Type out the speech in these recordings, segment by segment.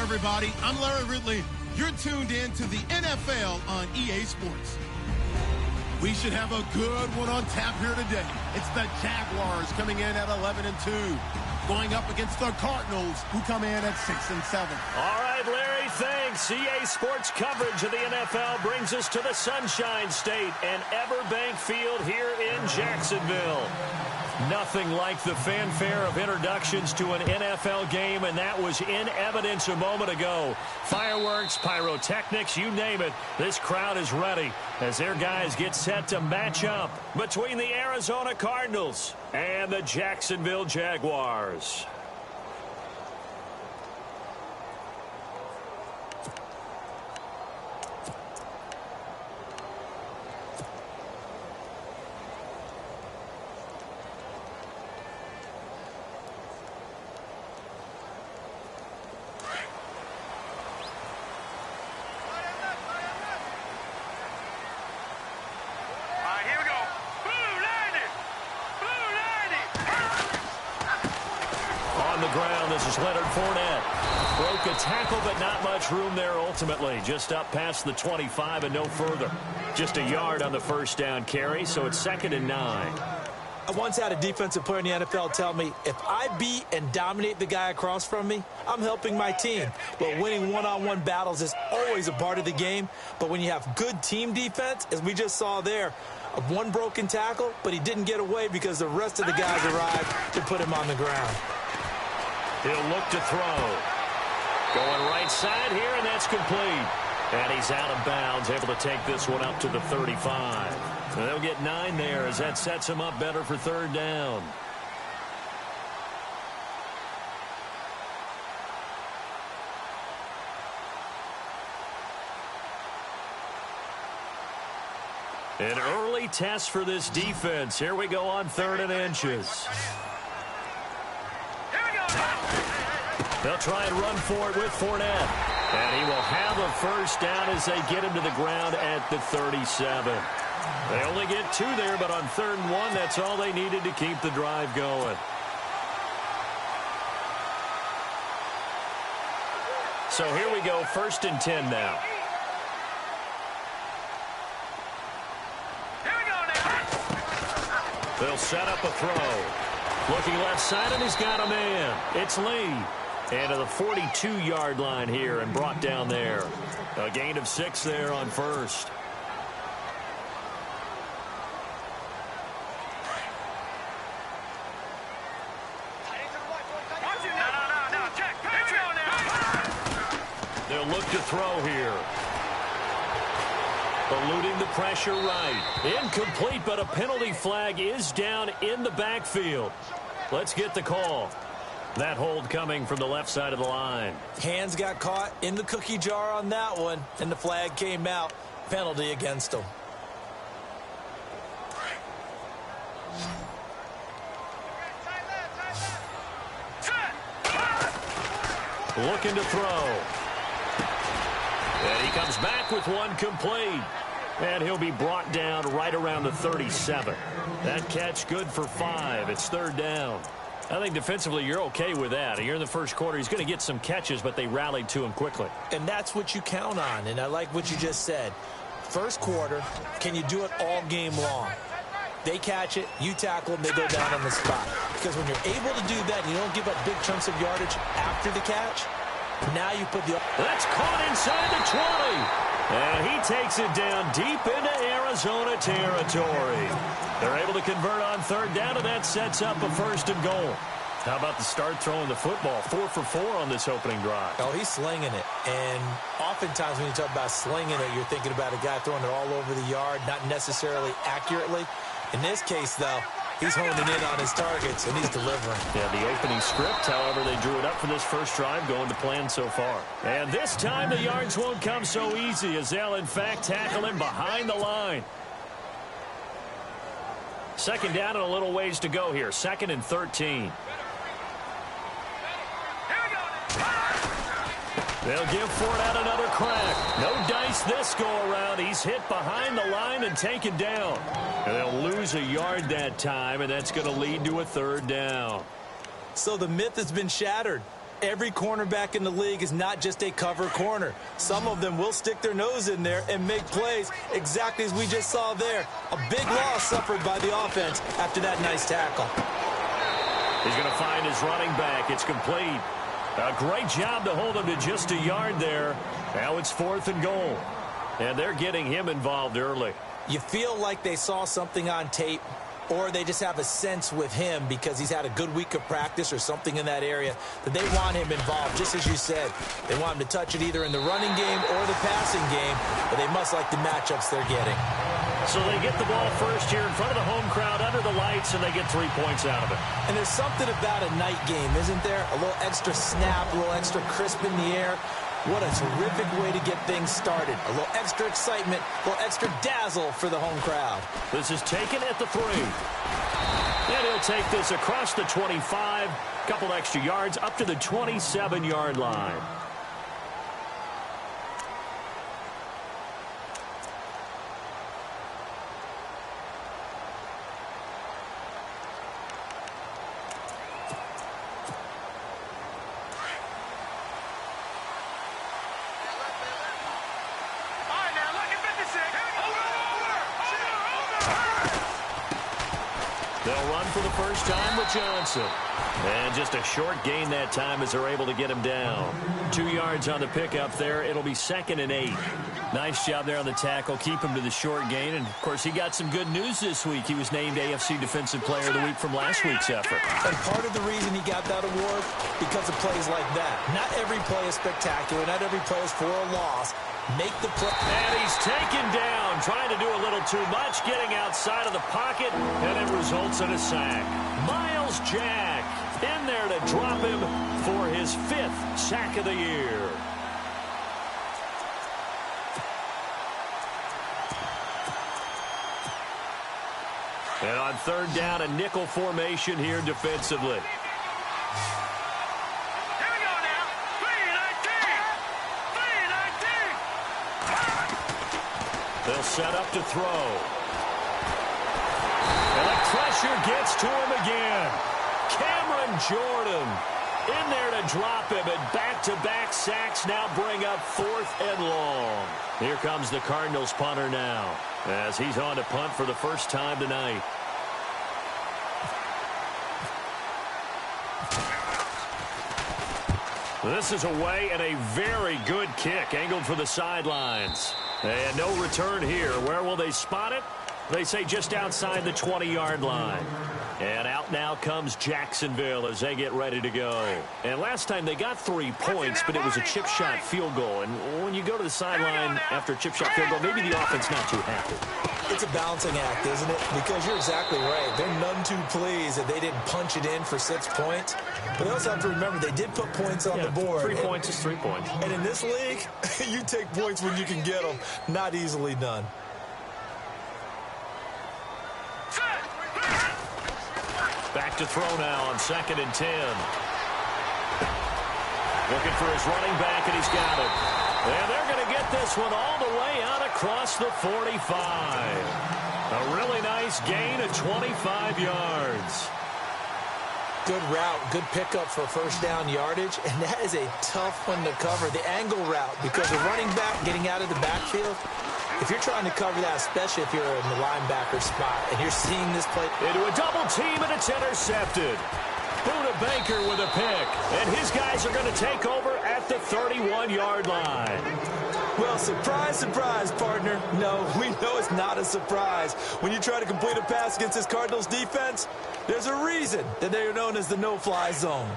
everybody. I'm Larry Ridley. You're tuned in to the NFL on EA Sports. We should have a good one on tap here today. It's the Jaguars coming in at 11-2, going up against the Cardinals, who come in at 6-7. All right, Larry, thanks. EA Sports coverage of the NFL brings us to the Sunshine State and Everbank Field here in Jacksonville. Nothing like the fanfare of introductions to an NFL game, and that was in evidence a moment ago. Fireworks, pyrotechnics, you name it. This crowd is ready as their guys get set to match up between the Arizona Cardinals and the Jacksonville Jaguars. This is Leonard Fournette. Broke a tackle, but not much room there ultimately. Just up past the 25 and no further. Just a yard on the first down carry, so it's 2nd and 9. I once had a defensive player in the NFL tell me, if I beat and dominate the guy across from me, I'm helping my team. Well, winning one-on-one battles is always a part of the game, but when you have good team defense, as we just saw there, one broken tackle, but he didn't get away because the rest of the guys arrived to put him on the ground. He'll look to throw. Going right side here, and that's complete. And he's out of bounds, able to take this one up to the 35. And they'll get 9 there as that sets him up better for 3rd down. An early test for this defense. Here we go on 3rd and inches. They'll try and run for it with Fournette. And he will have a first down as they get him to the ground at the 37. They only get 2 there, but on 3rd and 1, that's all they needed to keep the drive going. So here we go, 1st and 10 now. They'll set up a throw. Looking left side, and he's got a man. It's Lee. And to the 42-yard line here and brought down there. A gain of 6 there on 1st. They'll look to throw here. Eluding the pressure right. Incomplete, but a penalty flag is down in the backfield. Let's get the call. That hold coming from the left side of the line. Hands got caught in the cookie jar on that one, and the flag came out. Penalty against them. Looking to throw. And he comes back with one complete. And he'll be brought down right around the 37. That catch good for 5. It's 3rd down. I think defensively you're okay with that. Here in the first quarter, he's going to get some catches, but they rallied to him quickly. And that's what you count on, and I like what you just said. First quarter, can you do it all game long? They catch it, you tackle them, they go down on the spot. Because when you're able to do that and you don't give up big chunks of yardage after the catch, now you put the... That's caught inside the 20. And he takes it down deep into Arizona territory. They're able to convert on 3rd down, and that sets up a 1st and goal. How about the start throwing the football? 4 for 4 on this opening drive. Oh, he's slinging it. And oftentimes when you talk about slinging it, you're thinking about a guy throwing it all over the yard, not necessarily accurately. In this case, though, he's honing in on his targets, and he's delivering. Yeah, the opening script, however, they drew it up for this first drive, going to plan so far. And this time the yards won't come so easy as they'll, in fact, tackle him behind the line. 2nd down and a little ways to go here. 2nd and 13. They'll give Fournette another crack. No dice this go-around. He's hit behind the line and taken down. And they'll lose a yard that time, and that's going to lead to a 3rd down. So the myth has been shattered. Every cornerback in the league is not just a cover corner. Some of them will stick their nose in there and make plays exactly as we just saw there. A big loss suffered by the offense after that nice tackle. He's going to find his running back. It's complete. A great job to hold him to just a yard there. Now it's 4th and goal. And they're getting him involved early. You feel like they saw something on tape, or they just have a sense with him because he's had a good week of practice or something in that area that they want him involved, just as you said. They want him to touch it either in the running game or the passing game, but they must like the matchups they're getting. So they get the ball first here in front of the home crowd under the lights, and they get 3 points out of it. And there's something about a night game, isn't there? A little extra snap, a little extra crisp in the air. What a terrific way to get things started. A little extra excitement, a little extra dazzle for the home crowd. This is taken at the 3. And he'll take this across the 25. Couple extra yards up to the 27-yard line. They'll run for the first time with Johnson. And just a short gain that time as they're able to get him down. 2 yards on the pickup there. It'll be 2nd and 8. Nice job there on the tackle. Keep him to the short gain. And, of course, he got some good news this week. He was named AFC Defensive Player of the Week from last week's effort. And part of the reason he got that award, because of plays like that. Not every play is spectacular. Not every play is for a loss. Make the play. And he's taken down, trying to do a little too much, getting outside of the pocket, and it results in a sack. Myles Jack in there to drop him for his 5th sack of the year. And on 3rd down, a nickel formation here defensively. They'll set up to throw. And the pressure gets to him again. Cameron Jordan in there to drop him, and back-to-back sacks now bring up 4th and long. Here comes the Cardinals punter now as he's on to punt for the first time tonight. This is away, and a very good kick angled for the sidelines. And no return here. Where will they spot it? They say just outside the 20-yard line. And out now comes Jacksonville as they get ready to go. And last time they got 3 points, but it was a chip shot field goal. And when you go to the sideline after a chip shot field goal, maybe the offense not too happy. It's a balancing act, isn't it? Because you're exactly right. They're none too pleased that they didn't punch it in for 6 points. But they also have to remember they did put points on the board. 3 points is 3 points. And in this league, you take points when you can get them. Not easily done. Back to throw now on 2nd and 10. Looking for his running back, and he's got it. And they're going to get this one all the way out across the 45. A really nice gain of 25 yards. Good route, good pickup for first down yardage, and that is a tough one to cover, the angle route, because the running back getting out of the backfield, if you're trying to cover that, especially if you're in the linebacker spot, and you're seeing this play. Into a double team, and it's intercepted. Buda Baker with a pick, and his guys are going to take over at the 31-yard line. Well, surprise, surprise, partner. No, we know it's not a surprise. When you try to complete a pass against this Cardinals defense, there's a reason that they are known as the no-fly zone.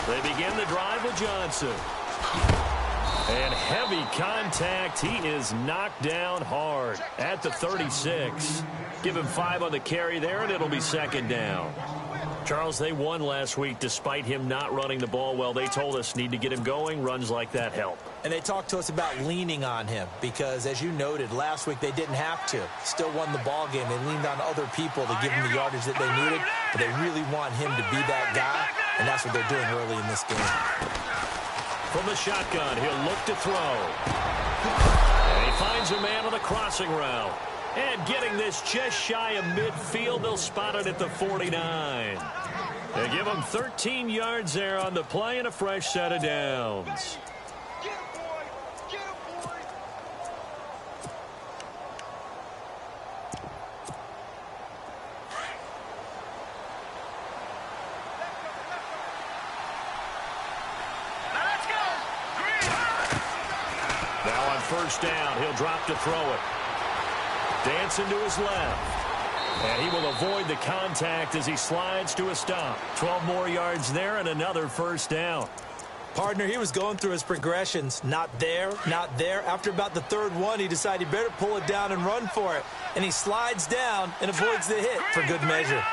They begin the drive with Johnson. And heavy contact. He is knocked down hard at the 36. Give him 5 on the carry there, and it'll be 2nd down. Charles, they won last week despite him not running the ball well. They told us need to get him going. Runs like that help. And they talked to us about leaning on him because, as you noted, last week they didn't have to. Still won the ball game. They leaned on other people to give him the yardage that they needed, but they really want him to be that guy, and that's what they're doing early in this game. From the shotgun, he'll look to throw. And he finds a man on the crossing route. And getting this just shy of midfield, they'll spot it at the 49. They give him 13 yards there on the play and a fresh set of downs. Now on first down, he'll drop to throw it. Dancing to his left. And he will avoid the contact as he slides to a stop. 12 more yards there and another first down. Partner, he was going through his progressions. Not there, not there. After about the third one, he decided he better pull it down and run for it. And he slides down and avoids the hit for good measure.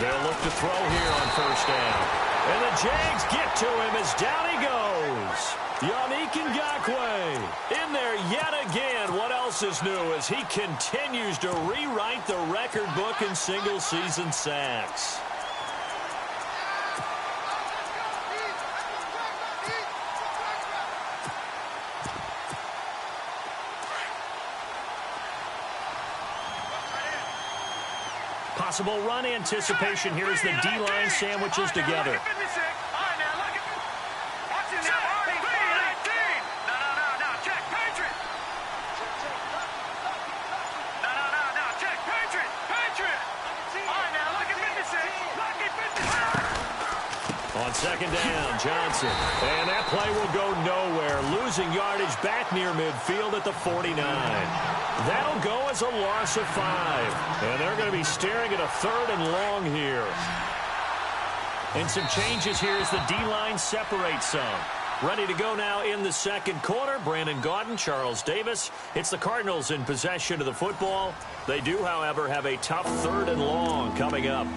They'll look to throw here on first down. And the Jags get to him as down he goes. Yannick Ngakoue in there yet again. What else is new as he continues to rewrite the record book in single-season sacks. Possible run anticipation here as the D-line sandwiches together. On second down, Johnson. And that play will go nowhere. Losing yardage back near midfield at the 49. That'll go as a loss of 5. And they're going to be staring at a third and long here. And some changes here as the D-line separates some. Ready to go now in the second quarter. Brandon Gaudin, Charles Davis. It's the Cardinals in possession of the football. They do, however, have a tough third and long coming up.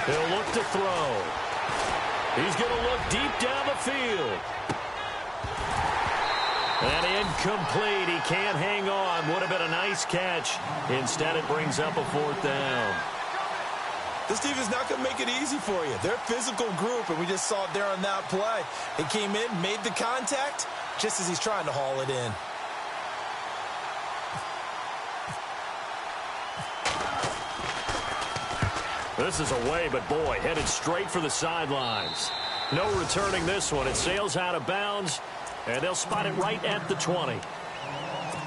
He'll look to throw. He's going to look deep down the field. And incomplete. He can't hang on. Would have been a nice catch. Instead, it brings up a fourth down. This team is not going to make it easy for you. They're a physical group, and we just saw it there on that play. He came in, made the contact, just as he's trying to haul it in. This is away, but boy, headed straight for the sidelines. No returning this one. It sails out of bounds, and they'll spot it right at the 20.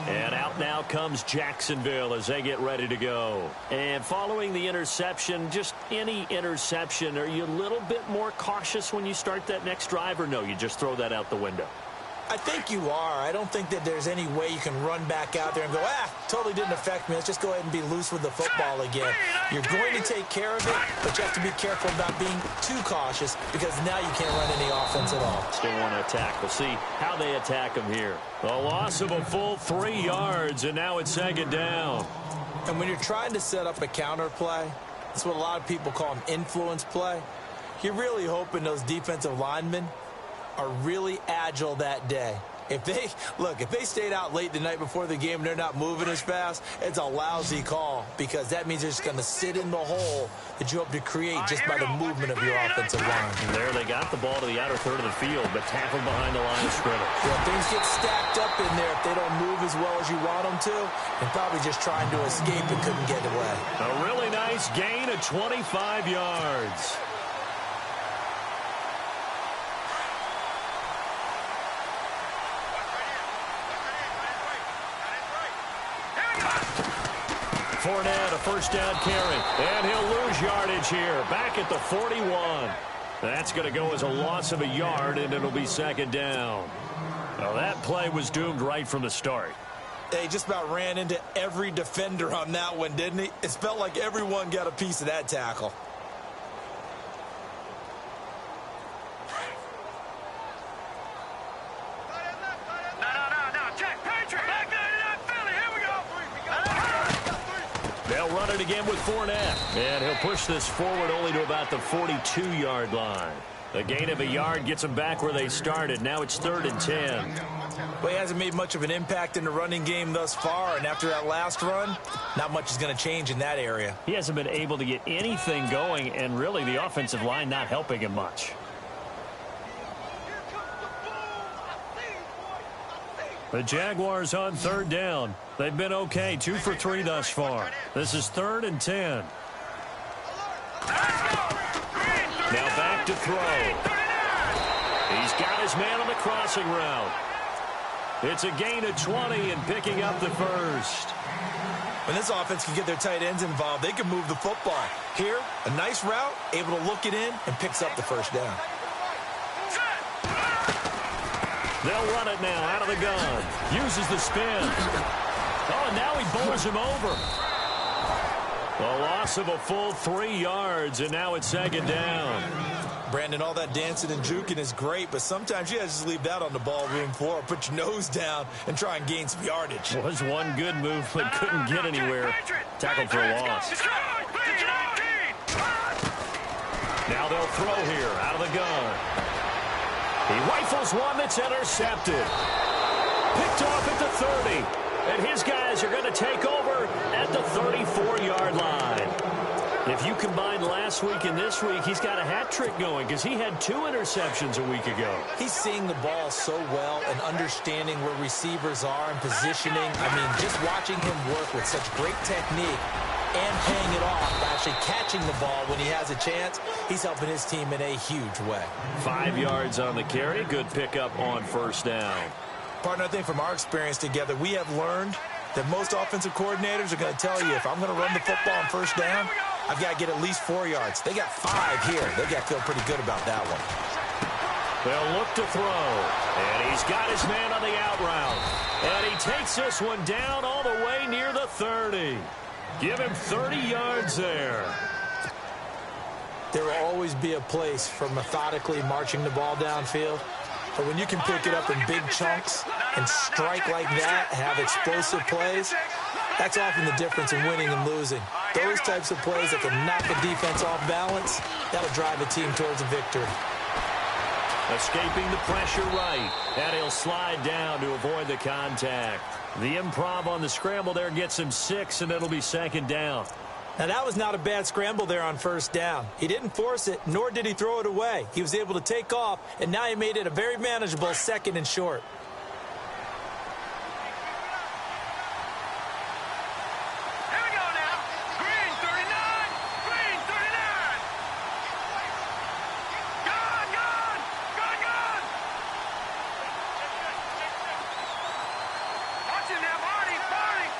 And out now comes Jacksonville as they get ready to go. And following the interception, just any interception, are you a little bit more cautious when you start that next drive, or no, you just throw that out the window? I think you are. I don't think that there's any way you can run back out there and go, totally didn't affect me. Let's just go ahead and be loose with the football again. You're going to take care of it, but you have to be careful about being too cautious because now you can't run any offense at all. Still want to attack. We'll see how they attack him here. A loss of a full 3 yards, and now it's second down. And when you're trying to set up a counter play, that's what a lot of people call an influence play. You're really hoping those defensive linemen are really agile that day. If they stayed out late the night before the game and they're not moving as fast, it's a lousy call because that means they're just going to sit in the hole that you hope to create just by the movement of your offensive line. And there they got the ball to the outer third of the field, but tackled behind the line of scrimmage. Yeah, things get stacked up in there if they don't move as well as you want them to, and probably just trying to escape and couldn't get away. A really nice gain of 25 yards. Fournette, a first down carry, and he'll lose yardage here, back at the 41. That's going to go as a loss of a yard, and it'll be second down. Well, that play was doomed right from the start. He just about ran into every defender on that one, didn't he? It felt like everyone got a piece of that tackle. They'll run it again with Fournette, and he'll push this forward only to about the 42-yard line. A gain of a yard gets them back where they started. Now it's 3rd and 10. Well, he hasn't made much of an impact in the running game thus far, and after that last run, not much is going to change in that area. He hasn't been able to get anything going, and really the offensive line not helping him much. The Jaguars on 3rd down. They've been okay, 2 for 3 thus far. This is 3rd and 10. Now back to throw. He's got his man on the crossing route. It's a gain of 20 and picking up the first. When this offense can get their tight ends involved, they can move the football. Here, a nice route, able to look it in, and picks up the first down. They'll run it now out of the gun. Uses the spin. Oh, and now he bowls him over. A loss of a full 3 yards, and now it's second down. Brandon, all that dancing and juking is great, but sometimes you have to just leave that on the ballroom floor. Put your nose down and try and gain some yardage. Was one good move, but couldn't get anywhere. Tackled for a loss. Now they'll throw here out of the gun. He rifles one that's intercepted. Picked off at the 30. And his guys are going to take over at the 34-yard line. If you combine last week and this week, he's got a hat trick going because he had 2 interceptions a week ago. He's seeing the ball so well and understanding where receivers are and positioning. I mean, just watching him work with such great technique and paying it off by actually catching the ball when he has a chance, he's helping his team in a huge way. 5 yards on the carry. Good pickup on first down. Partner, I think from our experience together, we have learned that most offensive coordinators are going to tell you, if I'm going to run the football on first down, I've got to get at least 4 yards. They got 5 here. They got to feel pretty good about that one. They'll look to throw. And he's got his man on the out route. And he takes this one down all the way near the 30. Give him 30 yards there. There will always be a place for methodically marching the ball downfield. But when you can pick it up in big chunks and strike like that, have explosive plays, that's often the difference in winning and losing. Those types of plays that can knock a defense off balance, that'll drive a team towards a victory. Escaping the pressure right, and he'll slide down to avoid the contact. The improv on the scramble there gets him 6, and it'll be second down. Now, that was not a bad scramble there on first down. He didn't force it, nor did he throw it away. He was able to take off, and now he made it a very manageable 2nd and short. Here we go now. Green 39. Green 39. Gone, gone. Gone, gone. Watch it now, Marty. Marty.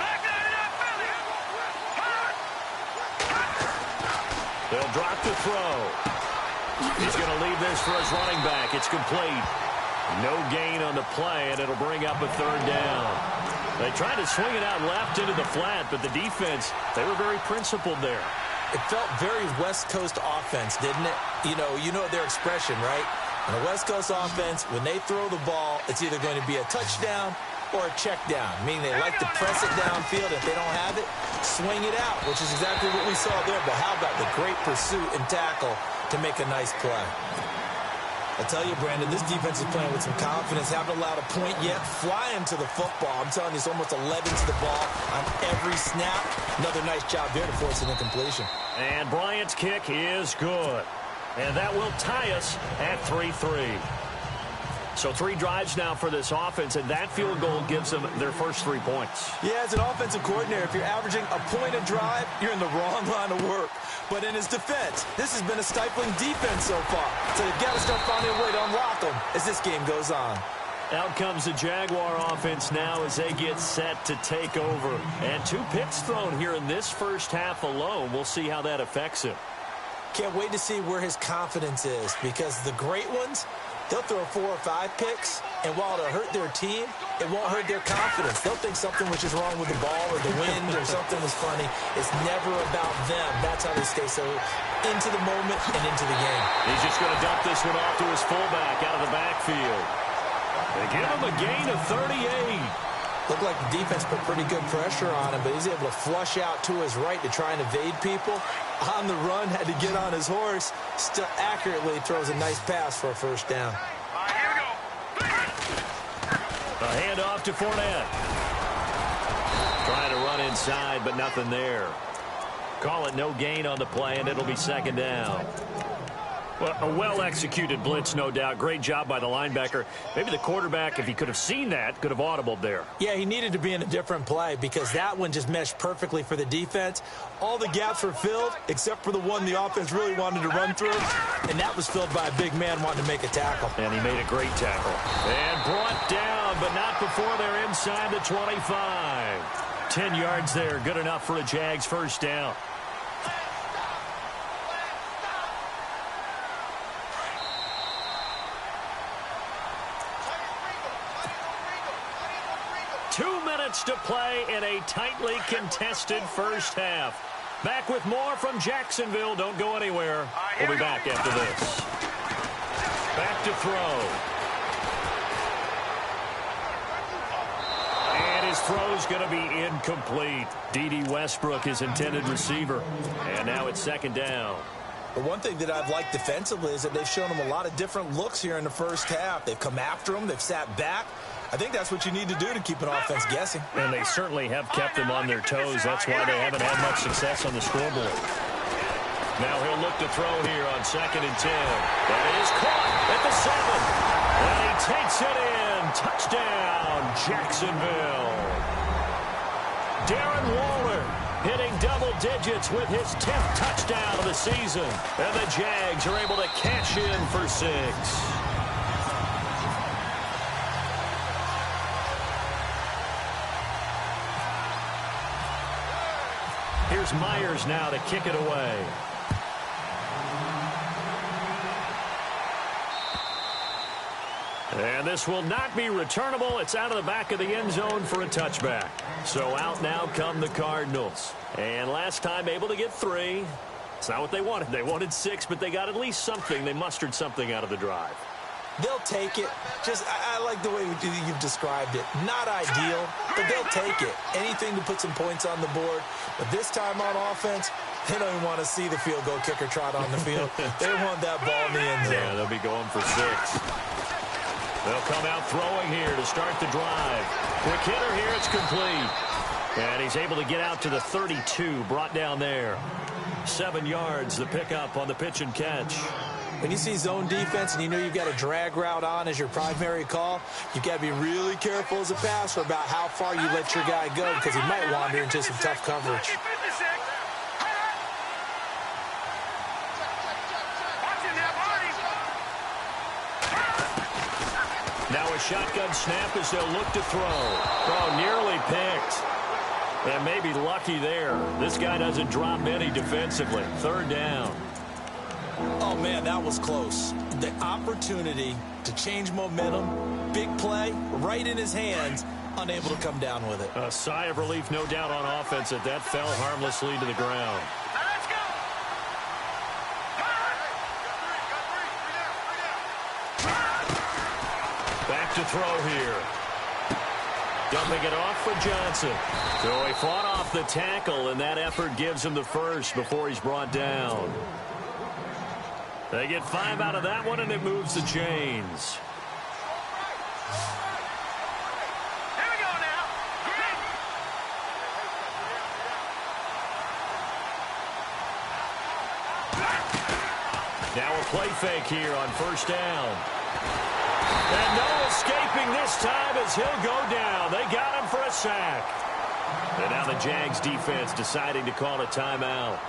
Back there to that Philly. They'll drop the throw. He's going to leave this for his running back. It's complete. No gain on the play, and it'll bring up a 3rd down. They tried to swing it out left into the flat, but the defense, they were very principled there. It felt very West Coast offense, didn't it? You know their expression, right? In a West Coast offense, when they throw the ball, it's either going to be a touchdown or a check down, meaning they like to press it downfield. If they don't have it, swing it out, which is exactly what we saw there. But how about the great pursuit and tackle to make a nice play? I tell you, Brandon, this defense is playing with some confidence. Haven't allowed a point yet. Flying to the football. I'm telling you, it's almost 11 to the ball on every snap. Another nice job there to force an incompletion. And Bryant's kick is good. And that will tie us at 3-3. So 3 drives now for this offense, and that field goal gives them their first 3 points. Yeah, as an offensive coordinator, if you're averaging a point a drive, you're in the wrong line of work. But in his defense, this has been a stifling defense so far. So they've got to start finding a way to unlock them as this game goes on. Out comes the Jaguar offense now as they get set to take over. And 2 picks thrown here in this first half alone. We'll see how that affects him. Can't wait to see where his confidence is, because the great ones, they'll throw 4 or 5 picks, and while it'll hurt their team, it won't hurt their confidence. They'll think something was just wrong with the ball or the wind or something was funny. It's never about them. That's how they stay so into the moment and into the game. He's just going to dump this one off to his fullback out of the backfield. They give him a gain of 38. Looked like the defense put pretty good pressure on him, but he's able to flush out to his right to try and evade people. On the run, had to get on his horse. Still accurately throws a nice pass for a first down. Here we go. A handoff to Fournette. Trying to run inside, but nothing there. Call it no gain on the play, and it'll be second down. Well, a well-executed blitz, no doubt. Great job by the linebacker. Maybe the quarterback, if he could have seen that, could have audibled there. Yeah, he needed to be in a different play because that one just meshed perfectly for the defense. All the gaps were filled except for the one the offense really wanted to run through, and that was filled by a big man wanting to make a tackle. And he made a great tackle. And brought down, but not before they're inside the 25. 10 yards there, good enough for a Jags first down. To play in a tightly contested first half. Back with more from Jacksonville. Don't go anywhere. We'll be back after this. Back to throw. And his throw's going to be incomplete. D.D. Westbrook, his intended receiver. And now it's second down. The one thing that I've liked defensively is that they've shown him a lot of different looks here in the first half. They've come after him. They've sat back. I think that's what you need to do to keep an offense guessing. And they certainly have kept them on their toes. That's why they haven't had much success on the scoreboard. Now he'll look to throw here on 2nd and 10. That is caught at the 7. And he takes it in. Touchdown, Jacksonville. Darren Waller hitting double digits with his 10th touchdown of the season. And the Jags are able to cash in for 6. Here's Myers now to kick it away. And this will not be returnable. It's out of the back of the end zone for a touchback. So out now come the Cardinals. And last time able to get 3. It's not what they wanted. They wanted 6, but they got at least something. They mustered something out of the drive. They'll take it. I like the way you've described it. Not ideal, but they'll take it. Anything to put some points on the board. But this time on offense, they don't even want to see the field goal kicker trot on the field. They want that ball in the end zone. Yeah, they'll be going for 6. They'll come out throwing here to start the drive. Quick hitter here, it's complete. And he's able to get out to the 32, brought down there. 7 yards, the pickup on the pitch and catch. When you see zone defense and you know you've got a drag route on as your primary call, you've got to be really careful as a passer about how far you let your guy go because he might wander into some tough coverage. Now a shotgun snap as they'll look to throw. Oh, nearly picked. And maybe lucky there. This guy doesn't drop many defensively. 3rd down. Oh, man, that was close. The opportunity to change momentum, big play, right in his hands, unable to come down with it. A sigh of relief, no doubt, on offense that fell harmlessly to the ground. Let's go. Back to throw here. Dumping it off for Johnson. So he fought off the tackle, and that effort gives him the first before he's brought down. They get 5 out of that one, and it moves the chains. Here we go now. Green. Now a play fake here on first down. And no escaping this time as he'll go down. They got him for a sack. And now the Jags defense deciding to call a timeout.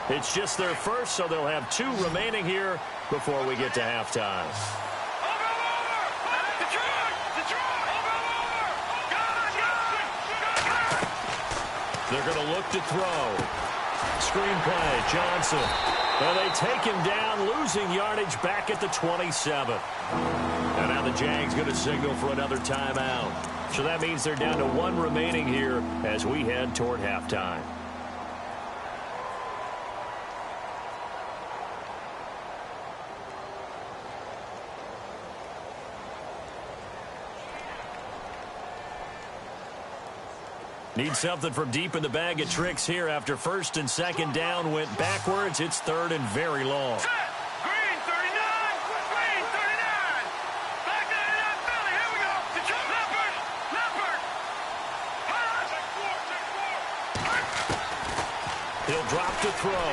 It's just their first, so they'll have 2 remaining here before we get to halftime. They're going to look to throw. Screenplay, Johnson. And they take him down, losing yardage back at the 27. And now the Jags going to signal for another timeout. So that means they're down to 1 remaining here as we head toward halftime. Need something from deep in the bag of tricks here after first and second down went backwards. It's third and very long. Set. Green 39. Green 39. Back to the Philly. Here we go. Leopard. Leopard. He'll drop to throw.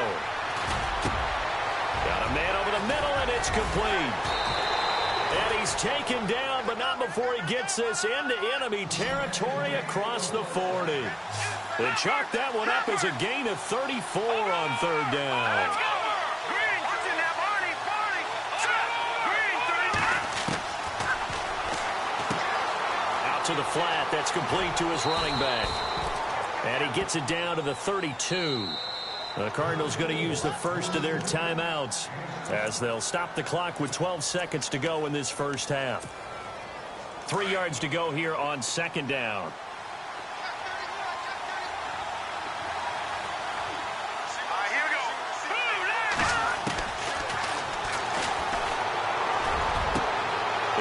Got a man over the middle, and it's complete. And he's taken down, but not before he gets this into enemy territory across the 40. They chalk that one up as a gain of 34 on third down. Let's go. Green. What's in that, Barney? Barney. Set. Green 39. Out to the flat. That's complete to his running back. And he gets it down to the 32. The Cardinals going to use the first of their timeouts as they'll stop the clock with 12 seconds to go in this first half. 3 yards to go here on second down. Here we go.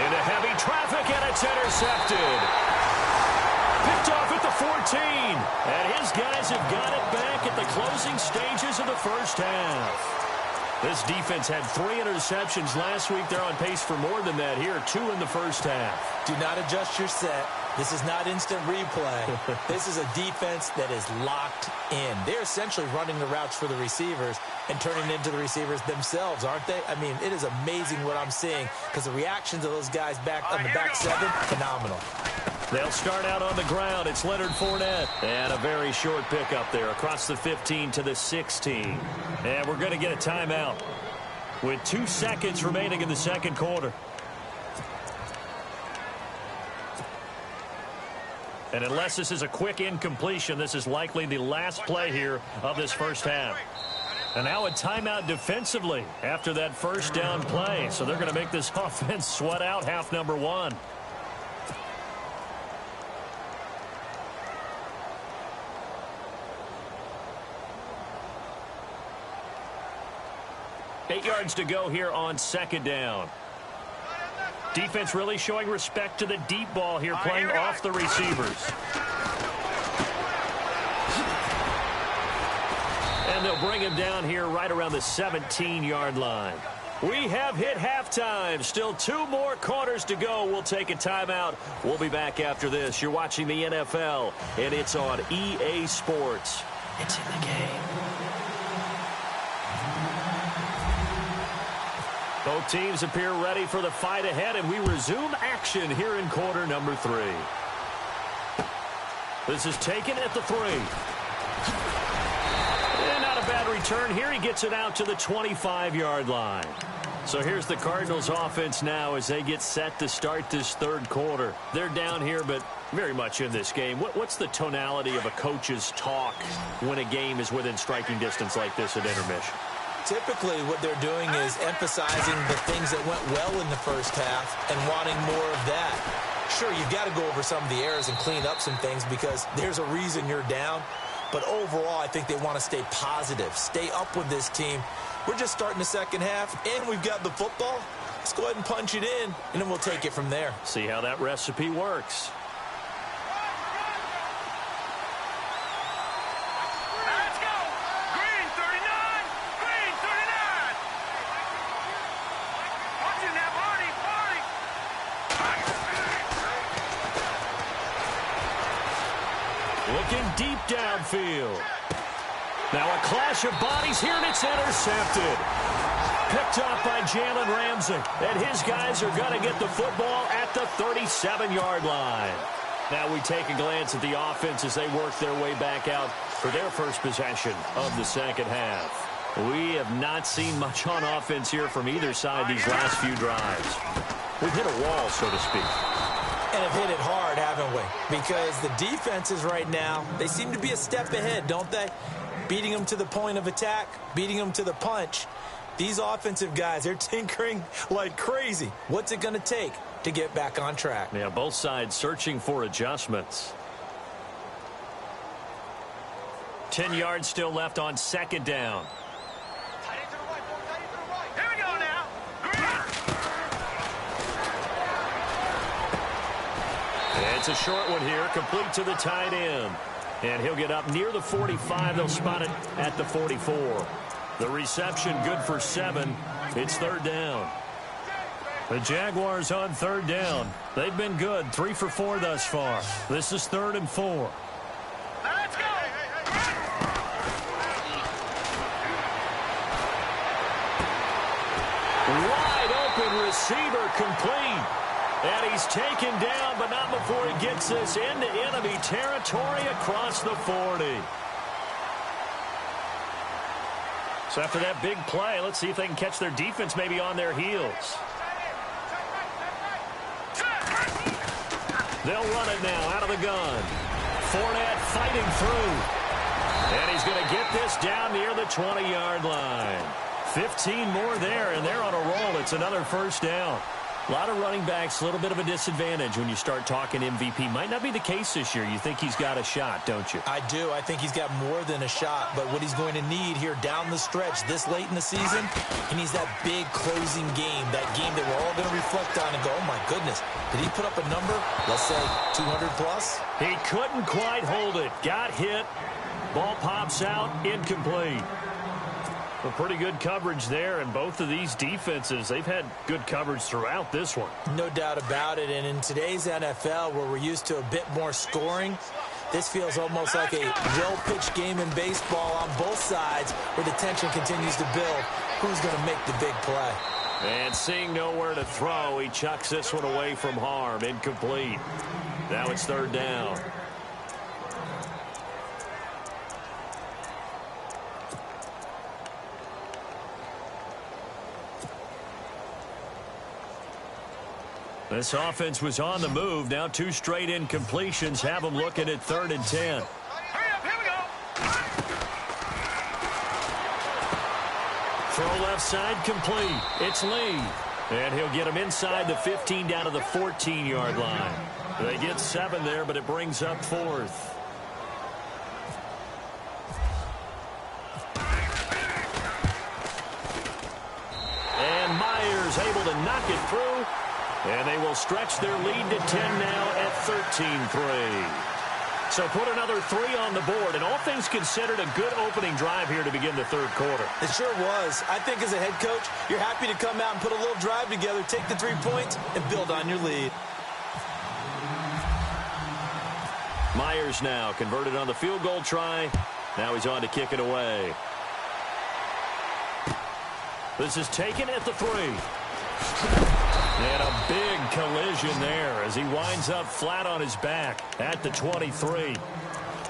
Into heavy traffic, and it's intercepted. Picked off at the 14. And his guys have got it back at the closing stages of the first half. This defense had 3 interceptions last week. They're on pace for more than that here. 2 in the first half. Do not adjust your set. This is not instant replay. This is a defense that is locked in. They're essentially running the routes for the receivers and turning into the receivers themselves, aren't they? I mean, it is amazing what I'm seeing because the reactions of those guys back on the back 7, phenomenal. They'll start out on the ground. It's Leonard Fournette. And a very short pickup there across the 15 to the 16. And we're going to get a timeout with 2 seconds remaining in the second quarter. And unless this is a quick incompletion, this is likely the last play here of this first half. And now a timeout defensively after that first down play. So they're going to make this offense sweat out half number 1. Eight yards to go here on second down. Defense really showing respect to the deep ball here, playing off the receivers. And they'll bring him down here right around the 17-yard line. We have hit halftime. Still 2 more quarters to go. We'll take a timeout. We'll be back after this. You're watching the NFL, and it's on EA Sports. It's in the game. Both teams appear ready for the fight ahead, and we resume action here in quarter number 3. This is taken at the 3. And not a bad return here. He gets it out to the 25-yard line. So here's the Cardinals offense now as they get set to start this third quarter. They're down here, but very much in this game. What's the tonality of a coach's talk when a game is within striking distance like this at intermission? Typically, what they're doing is emphasizing the things that went well in the first half and wanting more of that. Sure, you've got to go over some of the errors and clean up some things because there's a reason you're down. But overall, I think they want to stay positive, stay up with this team. We're just starting the second half, and we've got the football. Let's go ahead and punch it in, and then we'll take it from there. See how that recipe works. Let's go. Green 39. Green 39. Looking deep downfield. Now a clash of bodies here, and it's intercepted. Picked off by Jalen Ramsey. And his guys are going to get the football at the 37-yard line. Now we take a glance at the offense as they work their way back out for their first possession of the second half. We have not seen much on offense here from either side these last few drives. We've hit a wall, so to speak. And have hit it hard, haven't we? Because the defenses right now, they seem to be a step ahead, don't they? Beating them to the point of attack, beating them to the punch. These offensive guys, they're tinkering like crazy. What's it going to take to get back on track? Yeah, both sides searching for adjustments. 10 yards still left on second down. Here we go now. It's a short one here, complete to the tight end. And he'll get up near the 45. They'll spot it at the 44. The reception good for 7. It's third down. The Jaguars on third down. They've been good, 3 for 4 thus far. This is 3rd and 4. Let's go. Wide open receiver complete. And he's taken down, but not before he gets this into enemy territory across the 40. So after that big play, let's see if they can catch their defense maybe on their heels. They'll run it now out of the gun. Fournette fighting through. And he's going to get this down near the 20-yard line. 15 more there, and they're on a roll. It's another first down. A lot of running backs, a little bit of a disadvantage when you start talking MVP. Might not be the case this year. You think he's got a shot, don't you? I do. I think he's got more than a shot. But what he's going to need here down the stretch this late in the season, he needs that big closing game, that game that we're all going to reflect on and go, oh, my goodness, did he put up a number, let's say 200 plus? He couldn't quite hold it. Got hit. Ball pops out. Incomplete. Well, pretty good coverage there, and both of these defenses, they've had good coverage throughout this one. No doubt about it, and in today's NFL, where we're used to a bit more scoring, this feels almost like a well-pitched game in baseball on both sides where the tension continues to build. Who's going to make the big play? And seeing nowhere to throw, he chucks this one away from harm. Incomplete. Now it's third down. This offense was on the move. Now 2 straight incompletions have them looking at 3rd and 10. Hurry up, here we go. Throw left side complete. It's Lee. And he'll get him inside the 15 down to the 14-yard line. They get 7 there, but it brings up 4th. And Myers able to knock it through. And they will stretch their lead to 10 now at 13-3. So put another 3 on the board, and all things considered, a good opening drive here to begin the third quarter. It sure was. I think as a head coach, you're happy to come out and put a little drive together, take the 3 points, and build on your lead. Myers now converted on the field goal try. Now he's on to kick it away. This is taken at the 3. And a big collision there as he winds up flat on his back at the 23.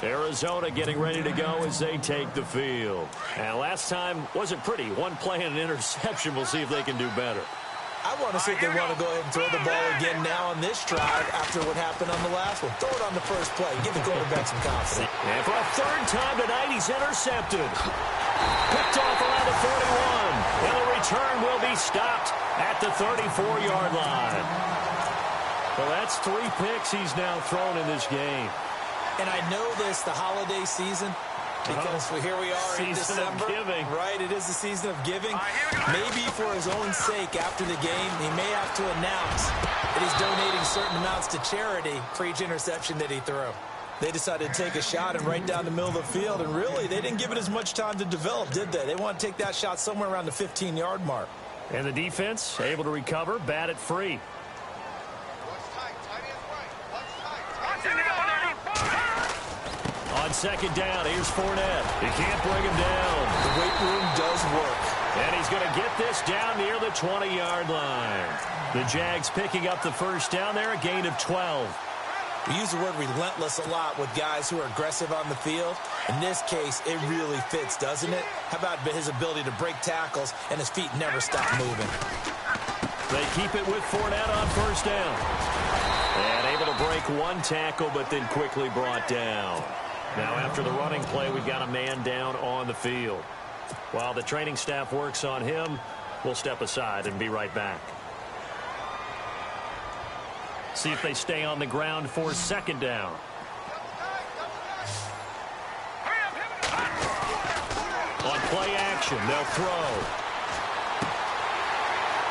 Arizona getting ready to go as they take the field. And last time wasn't pretty. 1 play and an interception. We'll see if they can do better. I want to see if they want to go ahead and throw the ball again now on this drive after what happened on the last one. Throw it on the first play. Give the quarterback some confidence. And for a 3rd time tonight, he's intercepted. Picked off around the 41. And the return will be stopped at the 34-yard line. Well, that's 3 picks he's now thrown in this game. And I know this, the holiday season, because here we are in December. Season of giving. Right, it is the season of giving. Maybe for his own sake after the game, he may have to announce that he's donating certain amounts to charity for each interception that he threw. They decided to take a shot and right down the middle of the field, and really, they didn't give it as much time to develop, did they? They want to take that shot somewhere around the 15-yard mark. And the defense able to recover, bat it free. On second down, here's Fournette. He can't bring him down. The weight room does work. And he's going to get this down near the 20-yard line. The Jags picking up the first down there, a gain of 12. We use the word relentless a lot with guys who are aggressive on the field. In this case, it really fits, doesn't it? How about his ability to break tackles and his feet never stop moving? They keep it with Fournette on first down. And able to break one tackle, but then quickly brought down. Now after the running play, we've got a man down on the field. While the training staff works on him, we'll step aside and be right back. See if they stay on the ground for second down. On play action, they'll throw.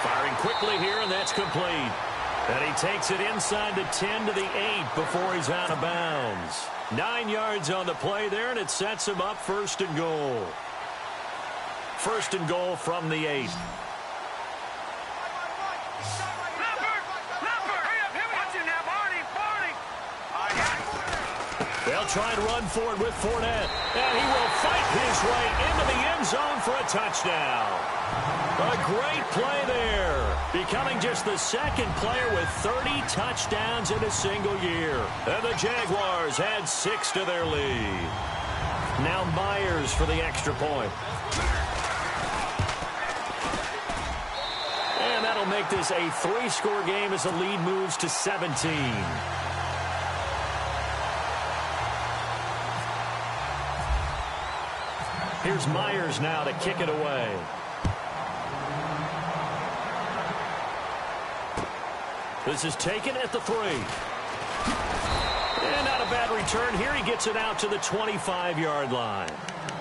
Firing quickly here, and that's complete. And he takes it inside the 10 to the 8 before he's out of bounds. 9 yards on the play there, and it sets him up first and goal. First and goal from the 8. They'll try and run for it with Fournette. And he will fight his way into the end zone for a touchdown. A great play there. Becoming just the second player with 30 touchdowns in a single year. And the Jaguars add 6 to their lead. Now Myers for the extra point. And that'll make this a 3-score game as the lead moves to 17. Here's Myers now to kick it away. This is taken at the 3. And not a bad return here. He gets it out to the 25-yard line.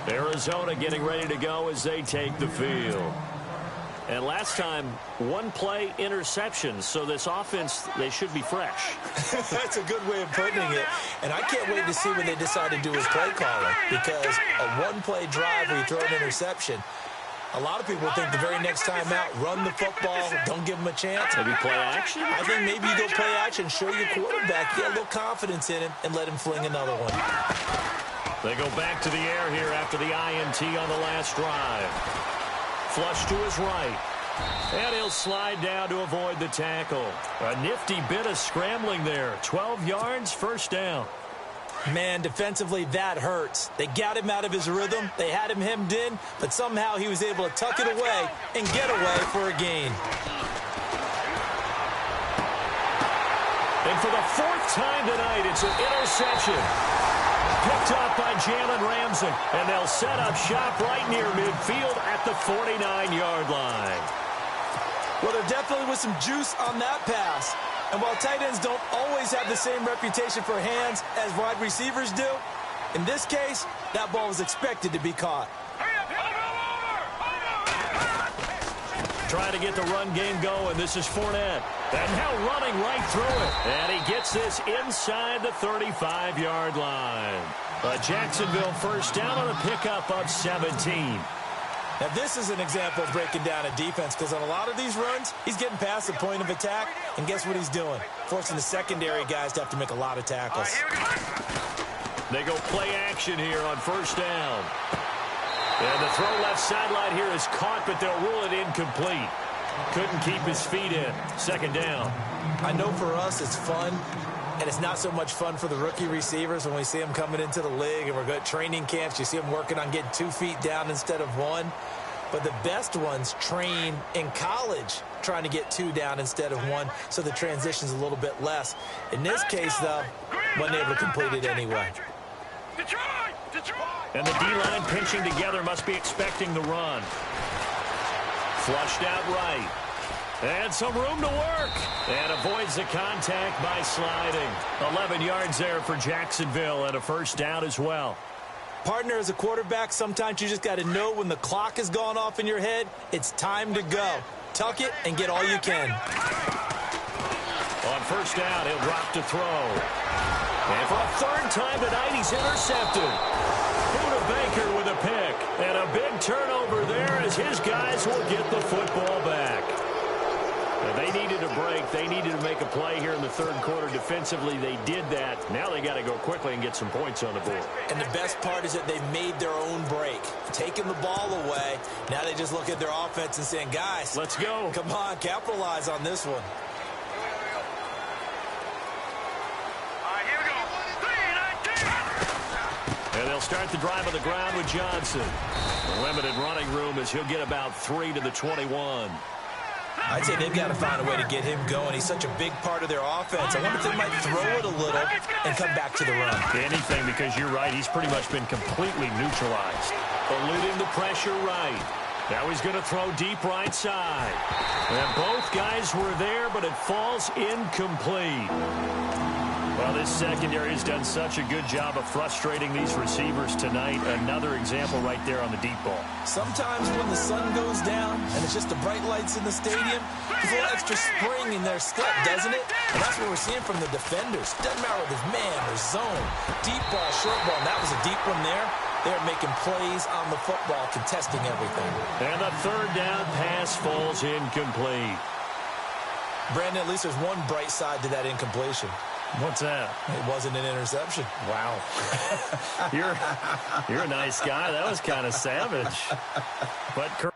Arizona getting ready to go as they take the field. And last time, 1 play interception. So this offense, they should be fresh. That's a good way of putting it. And I can't wait to see what they decide to do with play calling. Because a 1-play drive where you throw an interception, a lot of people think the very next time out, run the football, don't give them a chance. Maybe play action? I think maybe you go play action, show your quarterback, get a little confidence in him, and let him fling another one. They go back to the air here after the INT on the last drive. Flush to his right. And he'll slide down to avoid the tackle. A nifty bit of scrambling there. 12 yards, first down. Man, defensively, that hurts. They got him out of his rhythm. They had him hemmed in, but somehow he was able to tuck it away and get away for a gain. And for the 4th time tonight, it's an interception. Picked up by Jalen Ramsey. And they'll set up shop right near midfield at the 49-yard line. Well, there definitely was some juice on that pass. And while tight ends don't always have the same reputation for hands as wide receivers do, in this case, that ball was expected to be caught. Trying to get the run game going. This is Fournette. And now running right through it. And he gets this inside the 35-yard line. A Jacksonville first down on a pickup of 17. Now, this is an example of breaking down a defense because on a lot of these runs, he's getting past the point of attack, and guess what he's doing? Forcing the secondary guys to have to make a lot of tackles. They go play action here on first down. And the throw left sideline here is caught, but they'll rule it incomplete. Couldn't keep his feet in. Second down. I know for us it's fun, and it's not so much fun for the rookie receivers when we see them coming into the league and we're good training camps. You see them working on getting 2 feet down instead of 1. But the best ones train in college trying to get 2 down instead of 1, so the transition's a little bit less. In this case, though, wasn't able to complete it anyway. And the D-line pinching together, must be expecting the run. Flushed out right. And some room to work. And avoids the contact by sliding. 11 yards there for Jacksonville and a first down as well. Partner, as a quarterback, sometimes you just got to know when the clock has gone off in your head, it's time to go. Tuck it and get all you can. On first down, he'll drop to throw. And for a 3rd time tonight, he's intercepted. Buda Baker with a pick. And a big turnover there as his guys will get the football back. They needed a break. They needed to make a play here in the third quarter. Defensively, they did that. Now they got to go quickly and get some points on the board. And the best part is that they made their own break. Taking the ball away. Now they just look at their offense and saying, guys, let's go. Come on, capitalize on this one. And they'll start the drive on the ground with Johnson. Limited running room as he'll get about 3 to the 21. I'd say they've got to find a way to get him going. He's such a big part of their offense. I wonder if they might throw it a little and come back to the run. Anything, because you're right. He's pretty much been completely neutralized. Eluding the pressure right. Now he's going to throw deep right side. And both guys were there, but it falls incomplete. Well, this secondary has done such a good job of frustrating these receivers tonight. Another example right there on the deep ball. Sometimes when the sun goes down and it's just the bright lights in the stadium, there's a little extra spring in their step, doesn't it? And that's what we're seeing from the defenders. Doesn't matter whether it's man or zone. Deep ball, short ball, and that was a deep one there. They're making plays on the football, contesting everything. And the third down pass falls incomplete. Brandon, at least there's one bright side to that incompletion. What's that? It wasn't an interception. Wow. You're a nice guy. That was kind of savage. But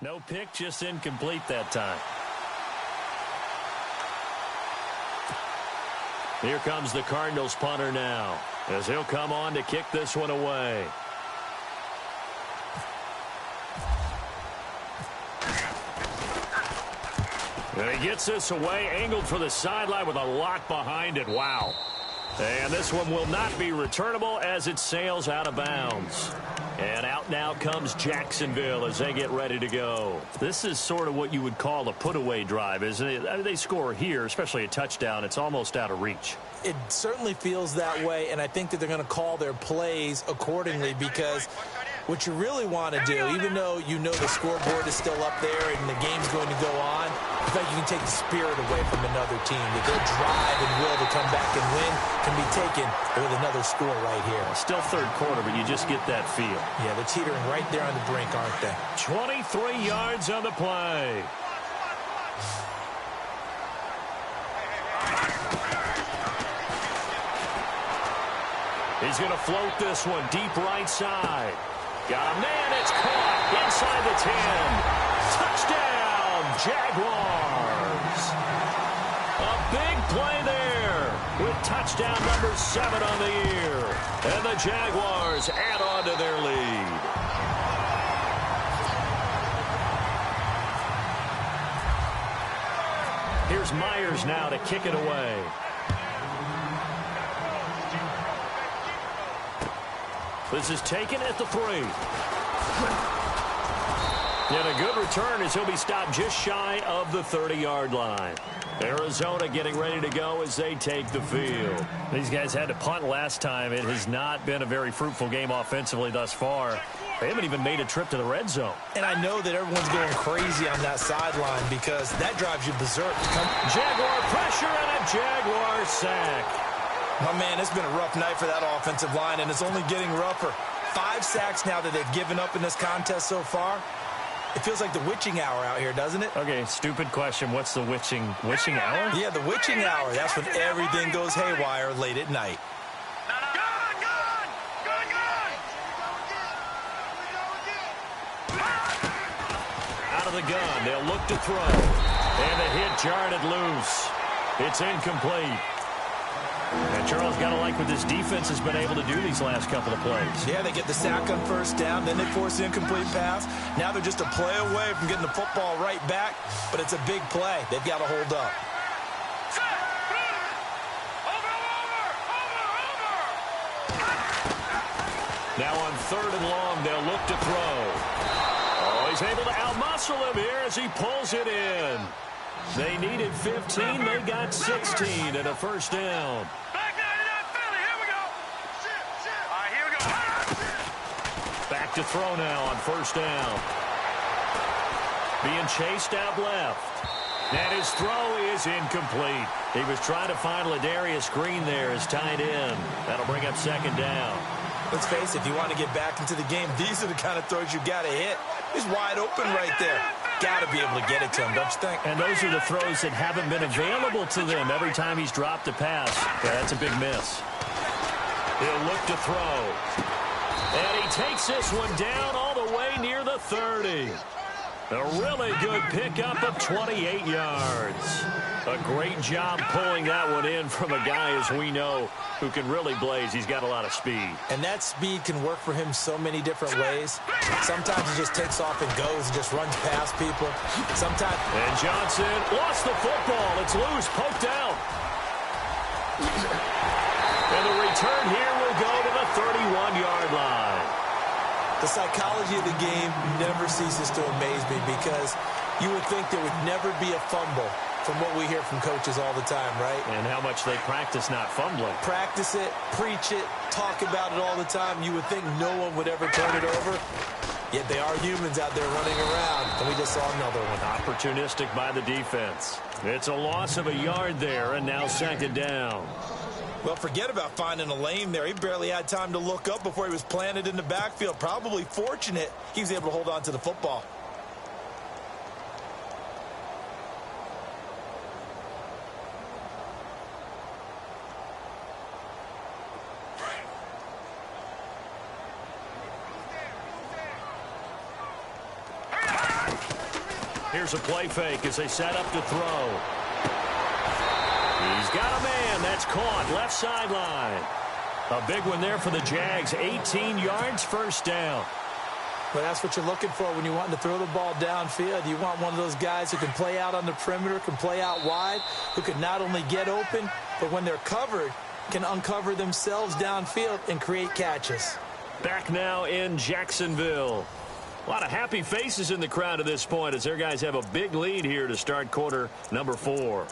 no pick, just incomplete that time. Here comes the Cardinals punter now, as he'll come on to kick this one away. And he gets this away, angled for the sideline with a lot behind it. Wow. And this one will not be returnable as it sails out of bounds. And out now comes Jacksonville as they get ready to go. This is sort of what you would call a put-away drive, isn't it? I mean, they score here, especially a touchdown. It's almost out of reach. It certainly feels that way, and I think that they're going to call their plays accordingly because what you really want to do, even though you know the scoreboard is still up there and the game's going to go on, I feel like you can take the spirit away from another team. That their drive and will to come back and win can be taken with another score right here. Still third quarter, but you just get that feel. Yeah, they're teetering right there on the brink, aren't they? 23 yards on the play. He's going to float this one deep right side. Got a man, it's caught inside the 10. Touchdown, Jaguars. A big play there with touchdown number 7 on the year. And the Jaguars add on to their lead. Here's Myers now to kick it away. This is taken at the 3. And a good return as he'll be stopped just shy of the 30-yard line. Arizona getting ready to go as they take the field. These guys had to punt last time. It has not been a very fruitful game offensively thus far. They haven't even made a trip to the red zone. And I know that everyone's going crazy on that sideline because that drives you berserk. Jaguar pressure and a Jaguar sack. My man, it's been a rough night for that offensive line, and it's only getting rougher. 5 sacks now that they've given up in this contest so far. It feels like the witching hour out here, doesn't it? Okay, stupid question. What's the witching hour? Yeah, the witching hour. That's when everything goes haywire late at night. Out of the gun, they'll look to throw. And the hit jarred it loose. It's incomplete. And Charles, got to like what this defense has been able to do these last couple of plays. Yeah, they get the sack on first down, then they force the incomplete pass. Now they're just a play away from getting the football right back, but it's a big play. They've got to hold up. Now on 3rd and long, they'll look to throw. Oh, he's able to outmuscle him here as he pulls it in. They needed 15. They got 16 and a first down. Back 99 Philly. Here we go. All right, here we go. Back to throw now on first down. Being chased out left. And his throw is incomplete. He was trying to find Ladarius Green there as tight end. That'll bring up second down. Let's face it, if you want to get back into the game, these are the kind of throws you got to hit. He's wide open right there. Got to be able to get it to him, don't you think? And those are the throws that haven't been available to them every time he's dropped a pass. Yeah, that's a big miss. He'll look to throw. And he takes this one down all the way near the 30. A really good pickup of 28 yards. A great job pulling that one in from a guy, as we know, who can really blaze. He's got a lot of speed. And that speed can work for him so many different ways. Sometimes he just takes off and goes and just runs past people. Sometimes... And Johnson lost the football. It's loose, poked out. And the return here will go to the 31-yard line. The psychology of the game never ceases to amaze me because you would think there would never be a fumble from what we hear from coaches all the time, right? And how much they practice not fumbling. Practice it, preach it, talk about it all the time. You would think no one would ever turn it over. Yet they are humans out there running around, and we just saw another one. Opportunistic by the defense. It's a loss of a yard there, and now second down. Well, forget about finding a lane there. He barely had time to look up before he was planted in the backfield. Probably fortunate he was able to hold on to the football. Here's a play fake as they set up to throw. He's got a man. That's caught. Left sideline. A big one there for the Jags. 18 yards, first down. Well, that's what you're looking for when you want to throw the ball downfield. You want one of those guys who can play out on the perimeter, can play out wide, who can not only get open, but when they're covered, can uncover themselves downfield and create catches. Back now in Jacksonville. A lot of happy faces in the crowd at this point as their guys have a big lead here to start quarter number 4.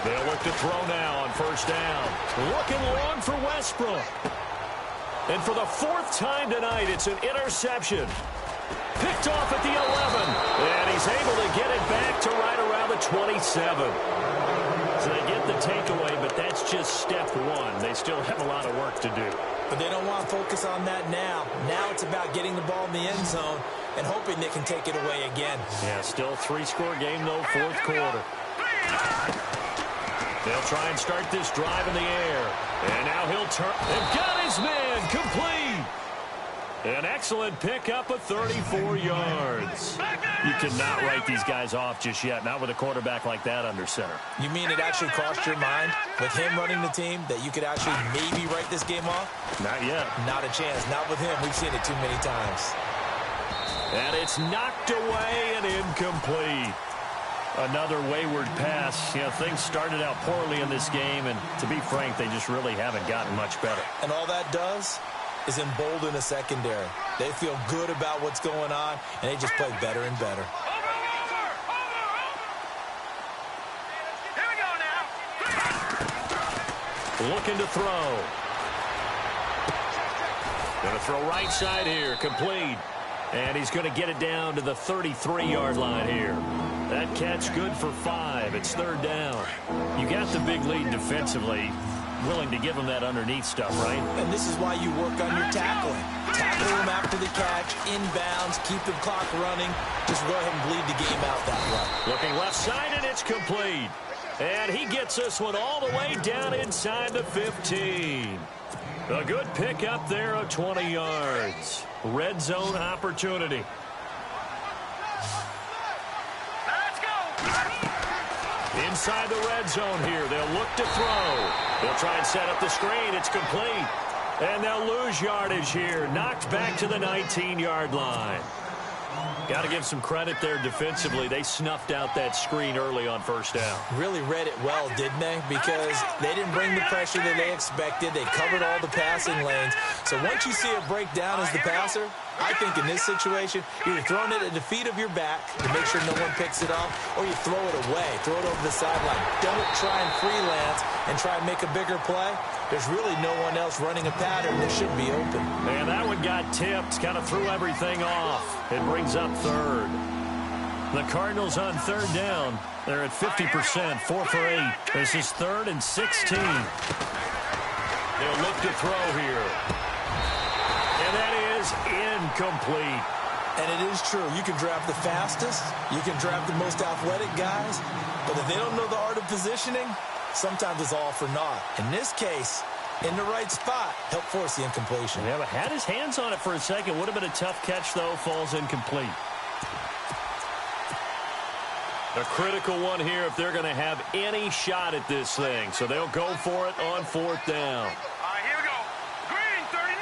They'll look to throw now on first down. Looking long for Westbrook. And for the 4th time tonight, it's an interception. Picked off at the 11. And he's able to get it back to right around the 27. So they get the takeaway, but that's just step 1. They still have a lot of work to do. But they don't want to focus on that now. Now it's about getting the ball in the end zone and hoping they can take it away again. Yeah, still 3-score game, though, 4th quarter. They'll try and start this drive in the air. And now he'll turn. They've got his man complete. An excellent pickup of 34 yards. You cannot write these guys off just yet, not with a quarterback like that under center. You mean it actually crossed your mind with him running the team that you could actually maybe write this game off? Not yet. Not a chance. Not with him. We've seen it too many times. And it's knocked away and incomplete. Another wayward pass. You know, things started out poorly in this game, and to be frank, they just really haven't gotten much better. And all that does is embolden a secondary. They feel good about what's going on, and they just play better and better. Here we go now. Looking to throw. Going to throw right side here, complete. And he's going to get it down to the 33-yard line here. That catch good for 5. It's 3rd down. You got the big lead defensively. Willing to give him that underneath stuff, right? And this is why you work on your tackling. Tackle him after the catch, inbounds, keep the clock running. Just go ahead and bleed the game out that way. Looking left side, and it's complete. And he gets this one all the way down inside the 15. A good pickup there of 20 yards. Red zone opportunity. Let's go. Inside the red zone here. They'll look to throw. They'll try and set up the screen. It's complete. And they'll lose yardage here. Knocked back to the 19-yard line. Got to give some credit there defensively. They snuffed out that screen early on first down. Really read it well, didn't they? Because they didn't bring the pressure that they expected. They covered all the passing lanes. So once you see it break down as the passer, I think in this situation, you're throwing it at the feet of your back to make sure no one picks it up, or you throw it away, throw it over the sideline. Don't try and freelance and try and make a bigger play. There's really no one else running a pattern that should be open. And that one got tipped, kind of threw everything off. It brings up third. The Cardinals on third down. They're at 50%, 4 for 8. This is 3rd and 16. They'll look to throw here. And that is incomplete. And it is true. You can draft the fastest. You can draft the most athletic guys. But if they don't know the art of positioning, sometimes it's all for naught. In this case, in the right spot, help force the incompletion. Yeah, but had his hands on it for a second. Would have been a tough catch, though. Falls incomplete. A critical one here if they're going to have any shot at this thing. So they'll go for it on 4th down. Here we go. Green 39.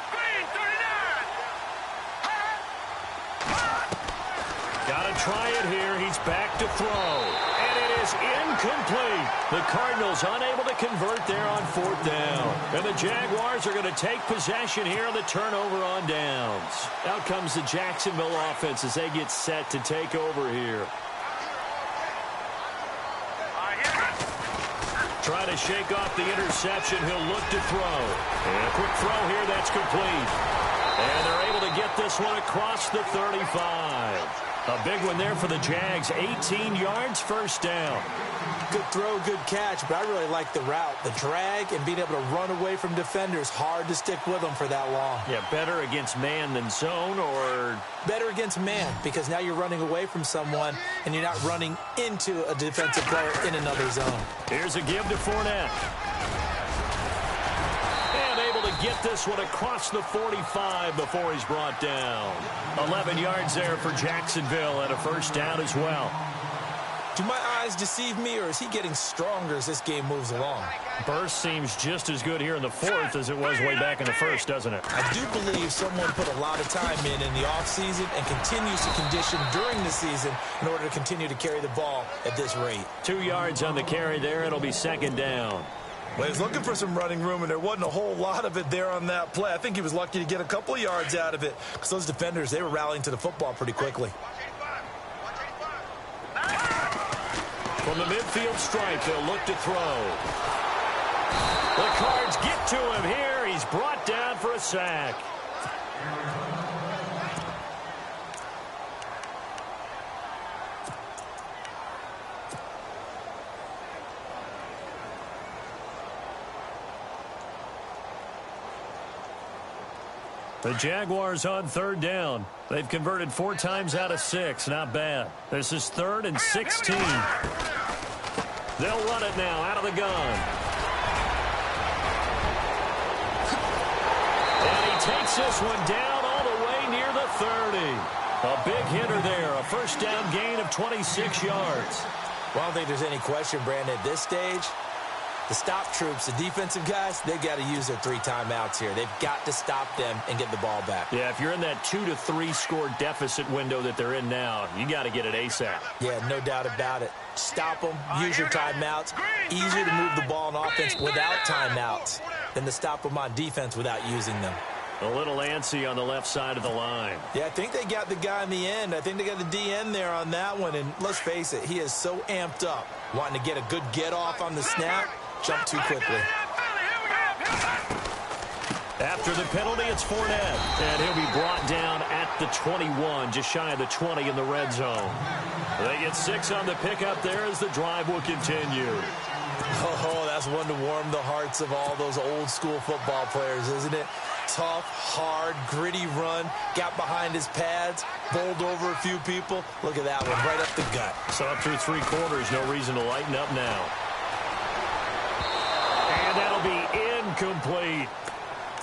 Green 39. Got to try it here. He's back to throw. And it is incomplete. The Cardinals unable to convert there on 4th down. And the Jaguars are going to take possession here on the turnover on downs. Out comes the Jacksonville offense as they get set to take over here. Try to shake off the interception. He'll look to throw. And a quick throw here. That's complete. And they're able to get this one across the 35. A big one there for the Jags. 18 yards, first down. Good throw, good catch, but I really like the route. The drag and being able to run away from defenders. Hard to stick with them for that long. Yeah, better against man than zone, or better against man, because now you're running away from someone and you're not running into a defensive player in another zone. Here's a give to Fournette. And able to get this one across the 45 before he's brought down. 11 yards there for Jacksonville and a first down as well. Do my eyes deceive me, or is he getting stronger as this game moves along? Burst seems just as good here in the 4th as it was way back in the 1st, doesn't it? I do believe someone put a lot of time in the offseason and continues to condition during the season in order to continue to carry the ball at this rate. 2 yards on the carry there. It'll be 2nd down. Well, he's looking for some running room, and there wasn't a whole lot of it there on that play. I think he was lucky to get a couple of yards out of it because those defenders, they were rallying to the football pretty quickly. From the midfield stripe, they'll look to throw. The Cards get to him here. He's brought down for a sack. The Jaguars on 3rd down. They've converted 4 times out of 6. Not bad. This is 3rd and 16. They'll run it now out of the gun. And he takes this one down all the way near the 30. A big hitter there. A first down gain of 26 yards. Well, I don't think there's any question, Brandon, at this stage. The stop troops, the defensive guys, they've got to use their 3 timeouts here. They've got to stop them and get the ball back. Yeah, if you're in that 2 to 3 score deficit window that they're in now, you got to get it ASAP. Yeah, no doubt about it. Stop them, use your timeouts. Easier to move the ball on offense without timeouts than to stop them on defense without using them. A little antsy on the left side of the line. Yeah, I think they got the guy in the end. I think they got the DN there on that one. And let's face it, he is so amped up, wanting to get a good get off on the snap. Jump too quickly. After the penalty, it's Fournette. And he'll be brought down at the 21, just shy of the 20 in the red zone. They get 6 on the pickup there as the drive will continue. Oh, that's one to warm the hearts of all those old school football players, isn't it? Tough, hard, gritty run. Got behind his pads, bowled over a few people. Look at that one, right up the gut. So up through 3 quarters, no reason to lighten up now. And that'll be incomplete.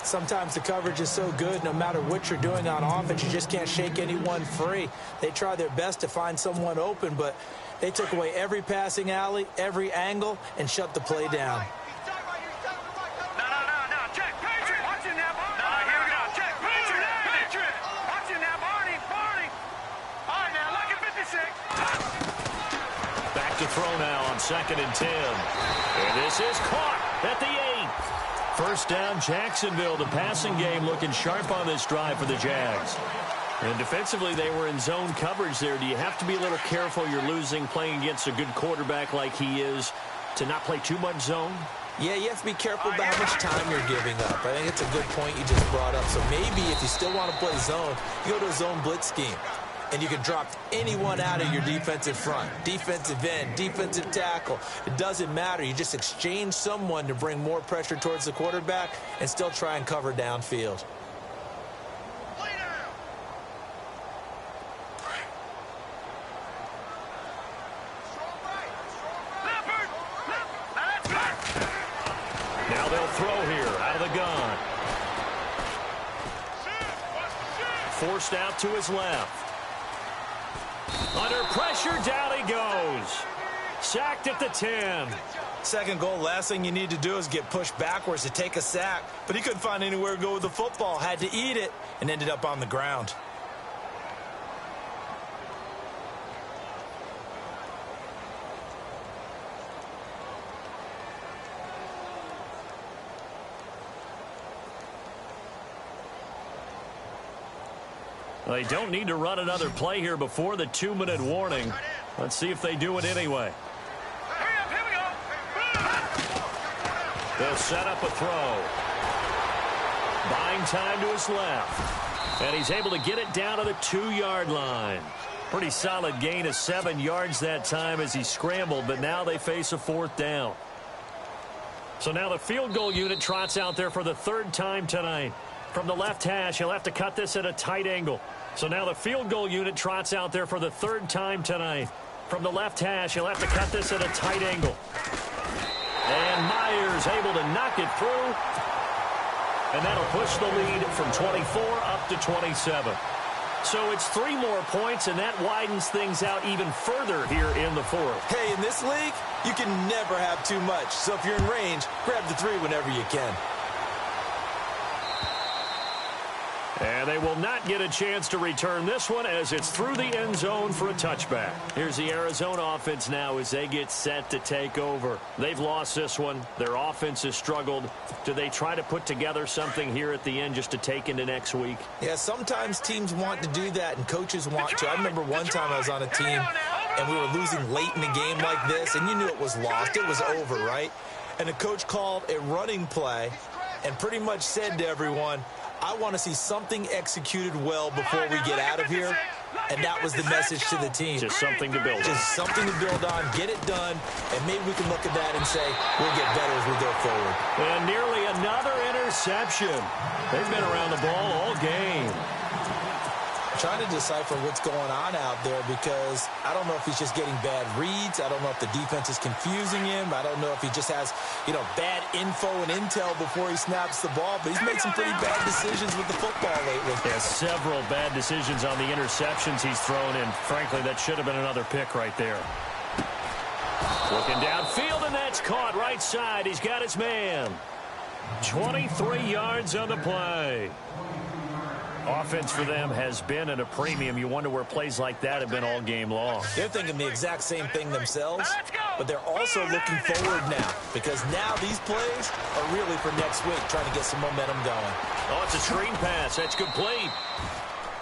Sometimes the coverage is so good, no matter what you're doing on offense, you just can't shake anyone free. They try their best to find someone open, but they took away every passing alley, every angle, and shut the play down. No, Jack, Patriot. to throw now on 2nd and 10. And this is caught at the 8. First down, Jacksonville. The passing game looking sharp on this drive for the Jags. And defensively, they were in zone coverage there. Do you have to be a little careful? You're losing, playing against a good quarterback like he is, to not play too much zone? Yeah, you have to be careful about how much time you're giving up. I think it's a good point you just brought up. So maybe if you still want to play zone, you go to a zone blitz scheme. And you can drop anyone out of your defensive front. Defensive end, defensive tackle. It doesn't matter. You just exchange someone to bring more pressure towards the quarterback and still try and cover downfield. Now they'll throw here out of the gun. Forced out to his left. Under pressure, down he goes. Sacked at the 10. Second goal, last thing you need to do is get pushed backwards to take a sack. But he couldn't find anywhere to go with the football. Had to eat it and ended up on the ground. They don't need to run another play here before the 2-minute warning. Let's see if they do it anyway. Here we go. They'll set up a throw. Buying time to his left. And he's able to get it down to the 2-yard line. Pretty solid gain of 7 yards that time as he scrambled, but now they face a 4th down. So now the field goal unit trots out there for the 3rd time tonight. From the left hash, he'll have to cut this at a tight angle. So now the field goal unit trots out there for the 3rd time tonight. From the left hash, he'll have to cut this at a tight angle. And Myers able to knock it through. And that'll push the lead from 24 up to 27. So it's 3 more points, and that widens things out even further here in the 4th. Hey, in this league, you can never have too much. So if you're in range, grab the 3 whenever you can. And they will not get a chance to return this one as it's through the end zone for a touchback. Here's the Arizona offense now as they get set to take over. They've lost this one. Their offense has struggled. Do they try to put together something here at the end just to take into next week? Yeah, sometimes teams want to do that and coaches want to. I remember one time I was on a team and we were losing late in a game like this, and you knew it was lost. It was over, right? And the coach called a running play and pretty much said to everyone, I want to see something executed well before we get out of here. And that was the message to the team. Just something to build on. Just something to build on, get it done, and maybe we can look at that and say we'll get better as we go forward. And nearly another interception. They've been around the ball all game. Trying to decipher what's going on out there because I don't know if he's just getting bad reads. I don't know if the defense is confusing him. I don't know if he just has, bad info and intel before he snaps the ball. But he's made some pretty bad decisions with the football lately. Yeah, several bad decisions on the interceptions he's thrown in. Frankly, that should have been another pick right there. Looking downfield, and that's caught right side. He's got his man. 23 yards on the play. Offense for them has been at a premium. You wonder where plays like that have been all game long. They're thinking the exact same thing themselves, but they're also looking forward now because now these plays are really for next week, trying to get some momentum going. Oh, it's a screen pass. That's complete.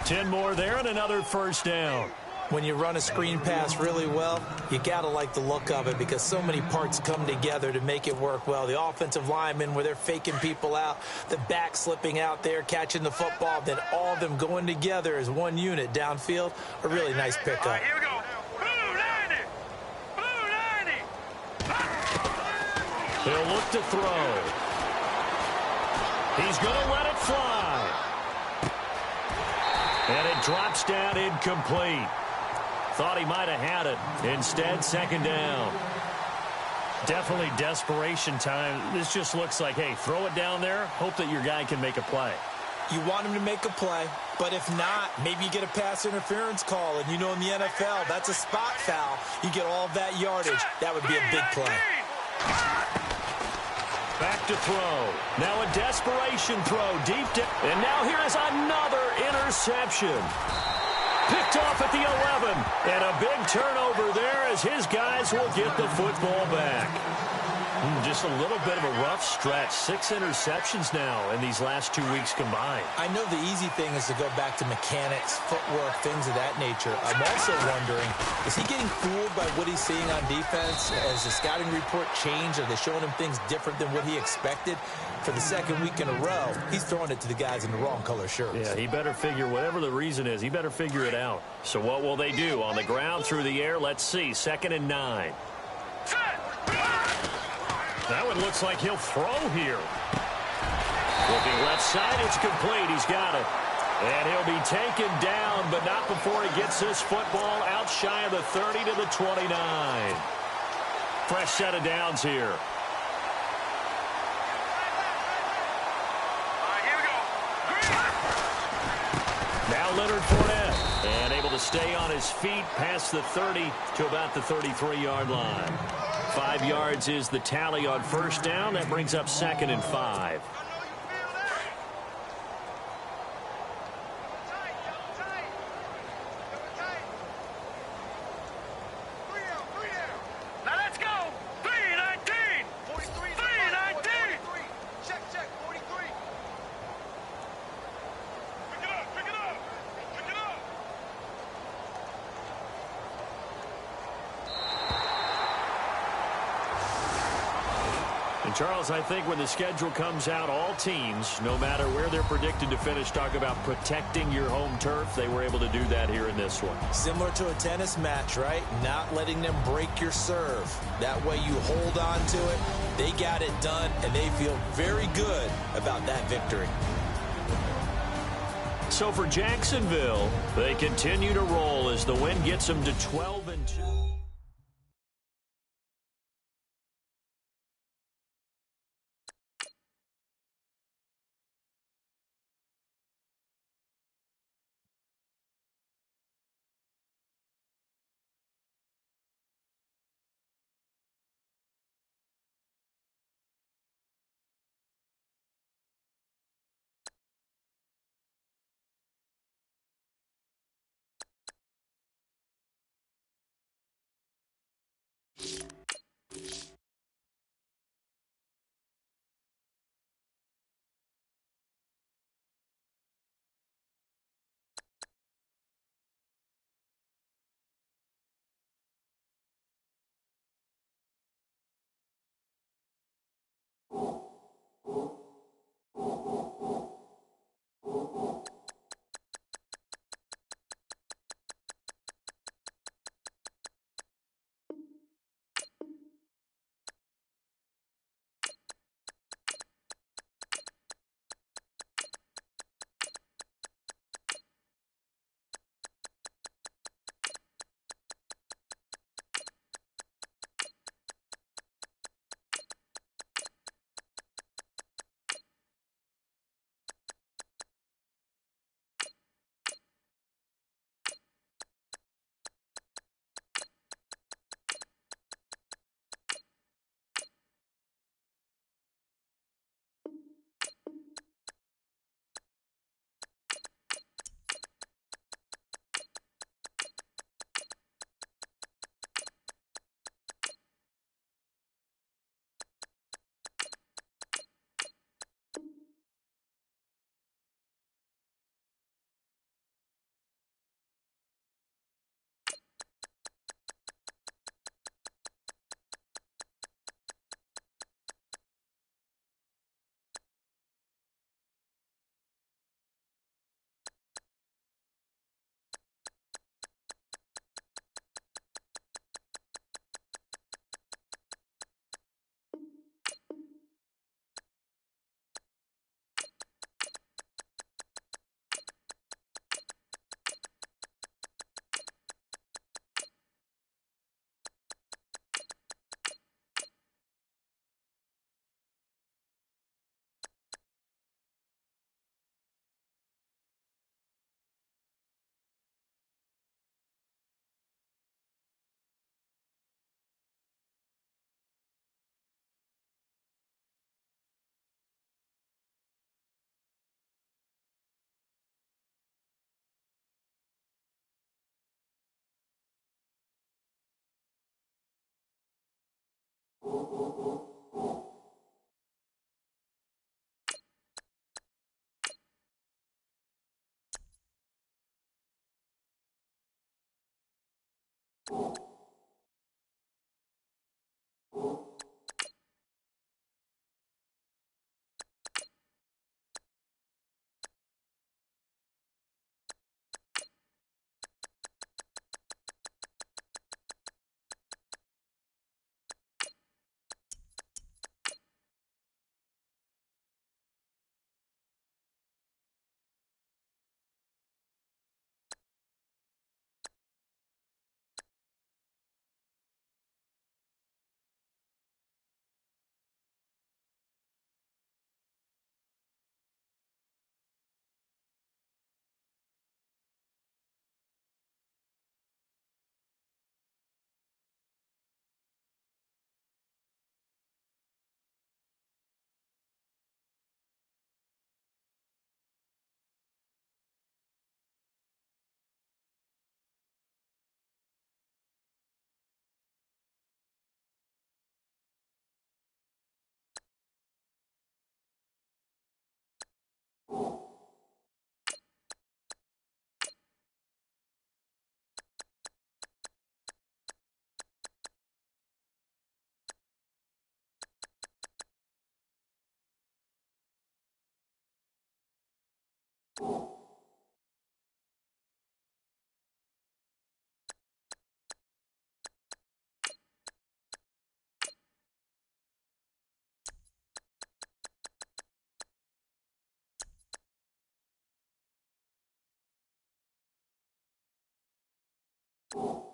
10 more there and another first down. When you run a screen pass really well, you got to like the look of it because so many parts come together to make it work well. The offensive linemen where they're faking people out, the back slipping out there, catching the football, then all of them going together as one unit downfield. A really nice pickup. All right, here we go. Blue 90. Blue 90. He'll look to throw. He's going to let it fly. And it drops down incomplete. Thought he might have had it. Instead, second down. Definitely desperation time. This just looks like, hey, throw it down there. Hope that your guy can make a play. You want him to make a play, but if not, maybe you get a pass interference call. And in the NFL, that's a spot foul. You get all of that yardage. That would be a big play. Back to throw. Now a desperation throw deep down. And now here is another interception. Picked off off at the 11. And a big turnover there as his guys will get the football back. Just a little bit of a rough stretch. 6 interceptions now in these last 2 weeks combined. I know the easy thing is to go back to mechanics, footwork, things of that nature. I'm also wondering, is he getting fooled by what he's seeing on defense? Has the scouting report changed? Are they showing him things different than what he expected? For the second week in a row, he's throwing it to the guys in the wrong color shirts. Yeah, he better figure, whatever the reason is, he better figure it out. So what will they do? On the ground, through the air, let's see. 2nd and 9. That one looks like he'll throw here. Looking left side, it's complete. He's got it. And he'll be taken down, but not before he gets this football out shy of the 30 to the 29. Fresh set of downs here. Now Leonard Fournette, and able to stay on his feet past the 30 to about the 33-yard line. 5 yards is the tally on first down. That brings up 2nd and 5. Now let's go. 3-19. 3-19. Check. 43. Pick it up. Pick it up. Pick it up. And Charles, I think when the schedule comes out, all teams, no matter where they're predicted to finish, talk about protecting your home turf. They were able to do that here in this one. Similar to a tennis match, right? Not letting them break your serve. That way you hold on to it. They got it done, and they feel very good about that victory. So for Jacksonville, they continue to roll as the win gets them to 12-2. You